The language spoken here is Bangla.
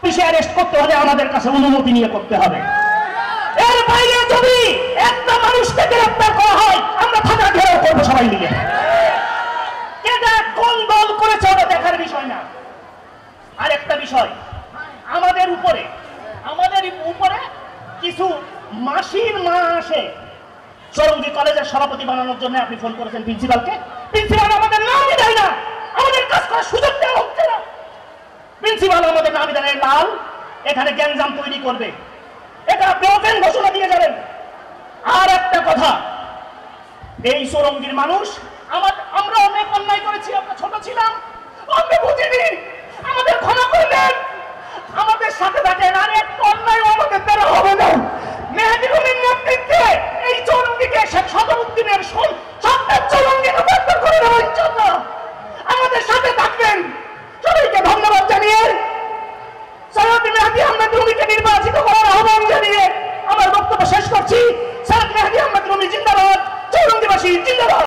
পুলিশে অ্যারেস্ট করতে হলে আমাদের কাছে অনুমতি নিয়ে করতে হবে। এর বাইরে যদি একটা মানুষকে গ্রেফতার করা হয় আমরা থানা ঘেরাও করবো সবাই মিলে। এটা কোন দল করেছে ওটা দেখার বিষয় না। আরেকটা বিষয়, আমাদের উপরে কিছু মাসির মা আসে চরঙ্গী কলেজের সভাপতি বানানোর জন্য। আপনি ফোন করেছেন প্রিন্সিপালকে, প্রিন্সিপাল আমাদের নামই দেয় না, আমাদের কাজ করার সুযোগ দেওয়া হচ্ছে না। প্রিন্সিপাল আমাদের নামই দেয় না, লাল এখানে গ্যাঞ্জাম তৈরি করবে, এটা আপনি ওপেন ঘোষণা দিয়ে যাবেন। আর একটা কথা, এই চরঙ্গীর মানুষ আমরা অনেক অন্যায় করেছি, আমরা ছোট ছিলাম, আমরা বুঝিনি, আমাদের ক্ষমা করে দেন, আমাদের সাথে থাকেন। আর একটা অন্যায় আমাদের দ্বারা হবে না। মেহেদী রুমির নেতৃত্বে এই চরঙ্গীকে শেখ সদরুদ্দিনের সন্তান চরঙ্গী রূপান্তর করে দেওয়া ইনশাআল্লাহ। আমাদের সাথে থাকবেন। সবাইকে ধন্যবাদ জানিয়ে সৈয়দ মেহেদী আহমেদ রুমিকে নির্বাচিত করার আহ্বান জানিয়ে আমার বক্তব্য শেষ করছি। সৈয়দ মেহেদী আহমেদ রুমি জিন্দাবাদ, চরঙ্গীবাসী জিন্দাবাদ।